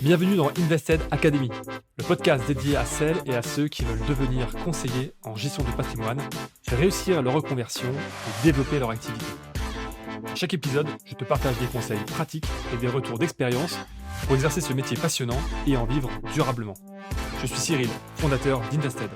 Bienvenue dans Invested Academy, le podcast dédié à celles et à ceux qui veulent devenir conseillers en gestion de patrimoine, réussir leur reconversion et développer leur activité. Chaque épisode, je te partage des conseils pratiques et des retours d'expérience pour exercer ce métier passionnant et en vivre durablement. Je suis Cyril, fondateur d'Invested.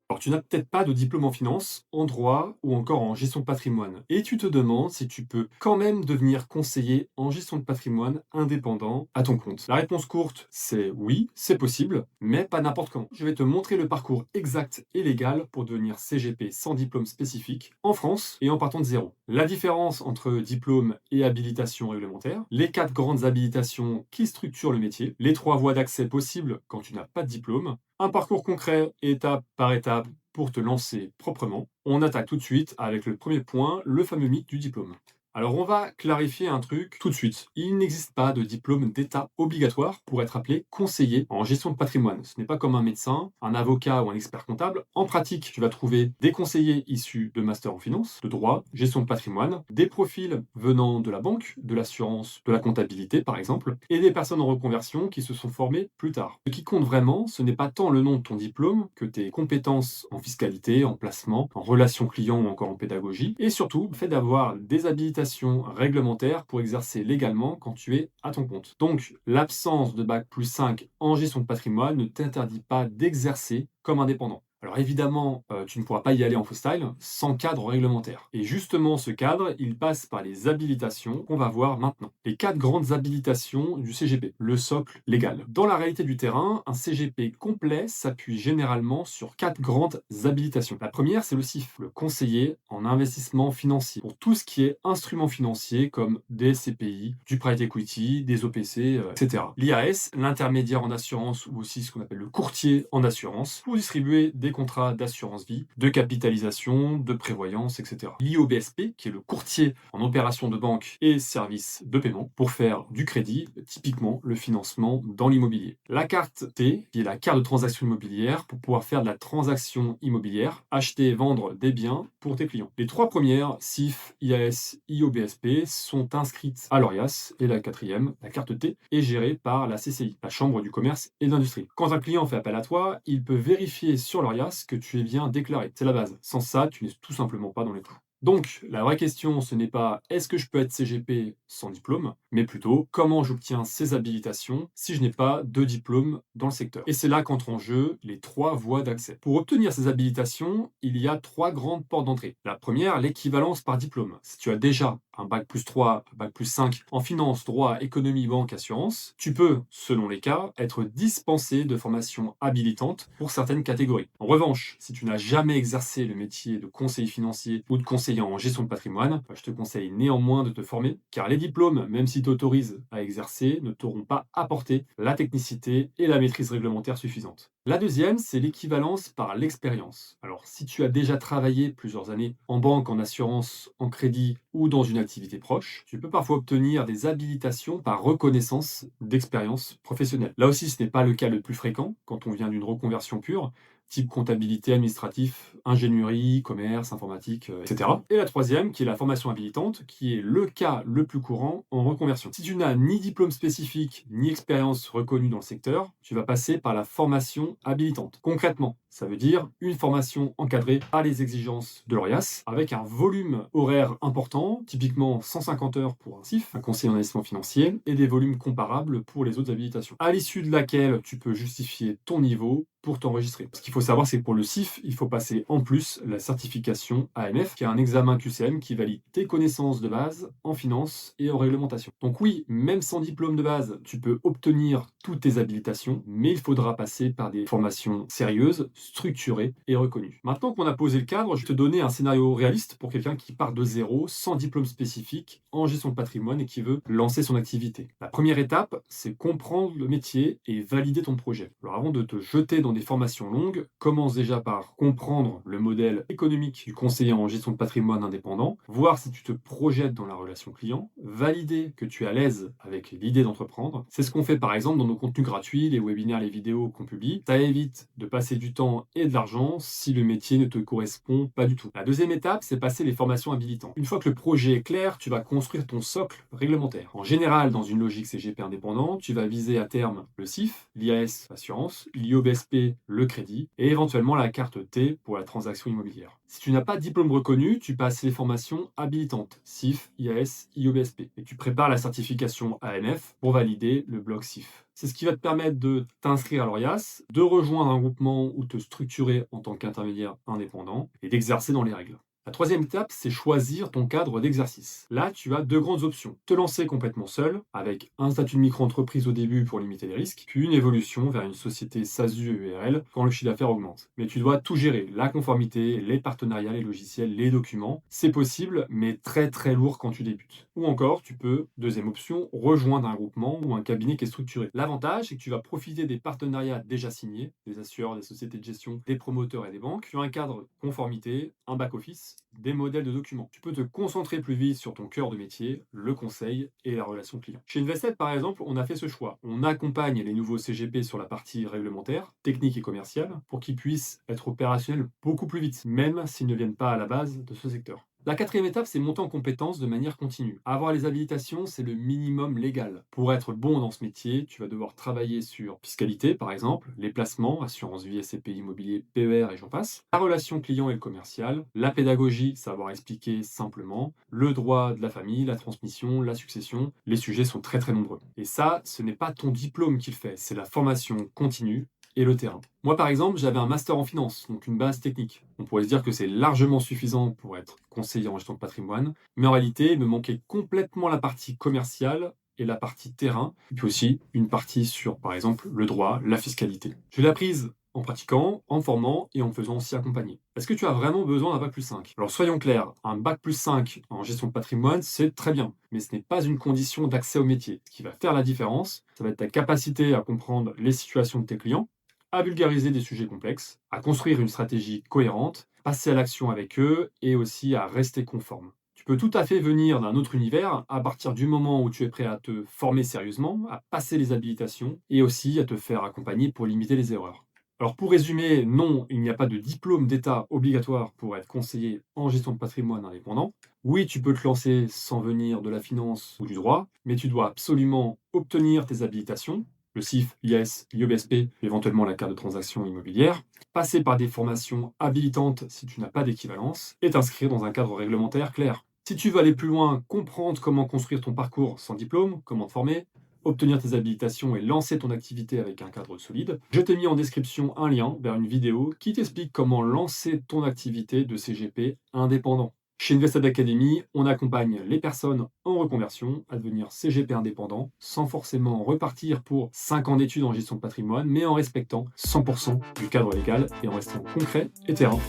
Alors, tu n'as peut-être pas de diplôme en finance, en droit ou encore en gestion de patrimoine. Et tu te demandes si tu peux quand même devenir conseiller en gestion de patrimoine indépendant à ton compte. La réponse courte, c'est oui, c'est possible, mais pas n'importe quand. Je vais te montrer le parcours exact et légal pour devenir CGP sans diplôme spécifique en France et en partant de zéro. La différence entre diplôme et habilitation réglementaire, les 4 grandes habilitations qui structurent le métier, les 3 voies d'accès possibles quand tu n'as pas de diplôme, un parcours concret, étape par étape, pour te lancer proprement. On attaque tout de suite avec le premier point, le fameux mythe du diplôme. Alors on va clarifier un truc tout de suite. Il n'existe pas de diplôme d'État obligatoire pour être appelé conseiller en gestion de patrimoine. Ce n'est pas comme un médecin, un avocat ou un expert comptable. En pratique, tu vas trouver des conseillers issus de master en finance, de droit, gestion de patrimoine, des profils venant de la banque, de l'assurance, de la comptabilité par exemple, et des personnes en reconversion qui se sont formées plus tard. Ce qui compte vraiment, ce n'est pas tant le nom de ton diplôme que tes compétences en fiscalité, en placement, en relations clients ou encore en pédagogie, et surtout le fait d'avoir des habilitations réglementaire pour exercer légalement quand tu es à ton compte. Donc, l'absence de bac+5 en gestion de patrimoine ne t'interdit pas d'exercer comme indépendant. Alors évidemment, tu ne pourras pas y aller en freestyle sans cadre réglementaire. Et justement, ce cadre, il passe par les habilitations qu'on va voir maintenant. Les 4 grandes habilitations du CGP, le socle légal. Dans la réalité du terrain, un CGP complet s'appuie généralement sur 4 grandes habilitations. La première, c'est le CIF, le conseiller en investissement financier, pour tout ce qui est instruments financiers comme des SCPI, du private equity, des OPC, etc. L'IAS, l'intermédiaire en assurance ou aussi ce qu'on appelle le courtier en assurance, pour distribuer des contrats d'assurance vie, de capitalisation, de prévoyance, etc. L'IOBSP, qui est le courtier en opérations de banque et services de paiement, pour faire du crédit, typiquement le financement dans l'immobilier. La carte T, qui est la carte de transaction immobilière, pour pouvoir faire de la transaction immobilière, acheter et vendre des biens pour tes clients. Les 3 premières, CIF, IAS, IOBSP, sont inscrites à l'ORIAS, et la 4e, la carte T, est gérée par la CCI, la Chambre du commerce et de l'industrie. Quand un client fait appel à toi, il peut vérifier sur l'ORIAS que tu es bien déclaré. C'est la base. Sans ça, tu n'es tout simplement pas dans les clous. Donc, la vraie question, ce n'est pas est-ce que je peux être CGP sans diplôme, mais plutôt comment j'obtiens ces habilitations si je n'ai pas de diplôme dans le secteur. Et c'est là qu'entrent en jeu les 3 voies d'accès. Pour obtenir ces habilitations, il y a 3 grandes portes d'entrée. La première, l'équivalence par diplôme. Si tu as déjà un bac+3, bac+5 en finance, droit, économie, banque, assurance, tu peux, selon les cas, être dispensé de formation habilitante pour certaines catégories. En revanche, si tu n'as jamais exercé le métier de conseiller financier ou de conseiller en gestion de patrimoine, je te conseille néanmoins de te former, car les diplômes, même s'ils t'autorisent à exercer, ne t'auront pas apporté la technicité et la maîtrise réglementaire suffisante. La deuxième, c'est l'équivalence par l'expérience. Alors, si tu as déjà travaillé plusieurs années en banque, en assurance, en crédit ou dans une activité proche, tu peux parfois obtenir des habilitations par reconnaissance d'expérience professionnelle. Là aussi, ce n'est pas le cas le plus fréquent quand on vient d'une reconversion pure, type comptabilité, administratif, ingénierie, commerce, informatique, etc. Et la troisième, qui est la formation habilitante, qui est le cas le plus courant en reconversion. Si tu n'as ni diplôme spécifique, ni expérience reconnue dans le secteur, tu vas passer par la formation habilitante. Concrètement, ça veut dire une formation encadrée par les exigences de l'ORIAS, avec un volume horaire important, typiquement 150 heures pour un CIF, un conseiller en investissement financier, et des volumes comparables pour les autres habilitations, à l'issue de laquelle tu peux justifier ton niveau pour t'enregistrer. Ce qu'il faut savoir, c'est que pour le CIF, il faut passer en plus la certification AMF, qui est un examen QCM qui valide tes connaissances de base en finance et en réglementation. Donc oui, même sans diplôme de base, tu peux obtenir toutes tes habilitations, mais il faudra passer par des formations sérieuses, structurées et reconnues. Maintenant qu'on a posé le cadre, je vais te donner un scénario réaliste pour quelqu'un qui part de zéro, sans diplôme spécifique, en gestion de patrimoine et qui veut lancer son activité. La première étape, c'est comprendre le métier et valider ton projet. Alors avant de te jeter dans des formations longues, commence déjà par comprendre le modèle économique du conseiller en gestion de patrimoine indépendant, voir si tu te projettes dans la relation client, valider que tu es à l'aise avec l'idée d'entreprendre. C'est ce qu'on fait par exemple dans nos contenus gratuits, les webinaires, les vidéos qu'on publie. Ça évite de passer du temps temps et de l'argent si le métier ne te correspond pas du tout. La deuxième étape, c'est passer les formations habilitantes. Une fois que le projet est clair, tu vas construire ton socle réglementaire. En général, dans une logique CGP indépendant, tu vas viser à terme le CIF, l'IAS assurance, l'IOBSP le crédit et éventuellement la carte T pour la transaction immobilière. Si tu n'as pas de diplôme reconnu, tu passes les formations habilitantes, CIF, IAS, IOBSP, et tu prépares la certification AMF pour valider le bloc CIF. C'est ce qui va te permettre de t'inscrire à l'ORIAS, de rejoindre un groupement ou te structurer en tant qu'intermédiaire indépendant et d'exercer dans les règles. La troisième étape, c'est choisir ton cadre d'exercice. Là, tu as deux grandes options. Te lancer complètement seul, avec un statut de micro-entreprise au début pour limiter les risques, puis une évolution vers une société SASU-URL quand le chiffre d'affaires augmente. Mais tu dois tout gérer, la conformité, les partenariats, les logiciels, les documents. C'est possible, mais très très lourd quand tu débutes. Ou encore, tu peux, deuxième option, rejoindre un groupement ou un cabinet qui est structuré. L'avantage, c'est que tu vas profiter des partenariats déjà signés, des assureurs, des sociétés de gestion, des promoteurs et des banques. Tu as un cadre conformité, un back-office, des modèles de documents. Tu peux te concentrer plus vite sur ton cœur de métier, le conseil et la relation client. Chez Invested, par exemple, on a fait ce choix. On accompagne les nouveaux CGP sur la partie réglementaire, technique et commerciale, pour qu'ils puissent être opérationnels beaucoup plus vite, même s'ils ne viennent pas à la base de ce secteur. La quatrième étape, c'est monter en compétences de manière continue. Avoir les habilitations, c'est le minimum légal. Pour être bon dans ce métier, tu vas devoir travailler sur fiscalité, par exemple, les placements, assurance vie, SCPI, immobilier, PER et j'en passe, la relation client et le commercial, la pédagogie, savoir expliquer simplement, le droit de la famille, la transmission, la succession. Les sujets sont très très nombreux. Et ça, ce n'est pas ton diplôme qui le fait, c'est la formation continue et le terrain. Moi, par exemple, j'avais un master en finance, donc une base technique. On pourrait se dire que c'est largement suffisant pour être conseiller en gestion de patrimoine, mais en réalité, il me manquait complètement la partie commerciale et la partie terrain, et puis aussi une partie sur, par exemple, le droit, la fiscalité. Je l'ai apprise en pratiquant, en formant et en me faisant aussi accompagner. Est-ce que tu as vraiment besoin d'un bac+5 ? Alors soyons clairs, un bac+5 en gestion de patrimoine, c'est très bien, mais ce n'est pas une condition d'accès au métier. Ce qui va faire la différence, ça va être ta capacité à comprendre les situations de tes clients, à vulgariser des sujets complexes, à construire une stratégie cohérente, passer à l'action avec eux et aussi à rester conforme. Tu peux tout à fait venir d'un autre univers à partir du moment où tu es prêt à te former sérieusement, à passer les habilitations et aussi à te faire accompagner pour limiter les erreurs. Alors pour résumer, non, il n'y a pas de diplôme d'État obligatoire pour être conseiller en gestion de patrimoine indépendant. Oui, tu peux te lancer sans venir de la finance ou du droit, mais tu dois absolument obtenir tes habilitations, le CIF, l'IAS, l'IOBSP, éventuellement la carte de transaction immobilière, passer par des formations habilitantes si tu n'as pas d'équivalence, et t'inscrire dans un cadre réglementaire clair. Si tu veux aller plus loin, comprendre comment construire ton parcours sans diplôme, comment te former, obtenir tes habilitations et lancer ton activité avec un cadre solide, je t'ai mis en description un lien vers une vidéo qui t'explique comment lancer ton activité de CGP indépendant. Chez Invested Academy, on accompagne les personnes en reconversion à devenir CGP indépendant sans forcément repartir pour 5 ans d'études en gestion de patrimoine, mais en respectant 100% du cadre légal et en restant concret et terrain.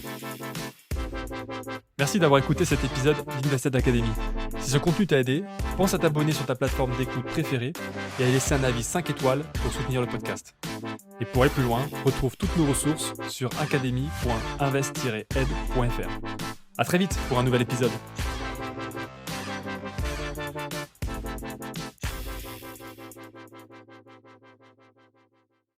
Merci d'avoir écouté cet épisode d'Invested Academy. Si ce contenu t'a aidé, pense à t'abonner sur ta plateforme d'écoute préférée et à laisser un avis 5 étoiles pour soutenir le podcast. Et pour aller plus loin, retrouve toutes nos ressources sur academy.invest-ed.fr. À très vite pour un nouvel épisode.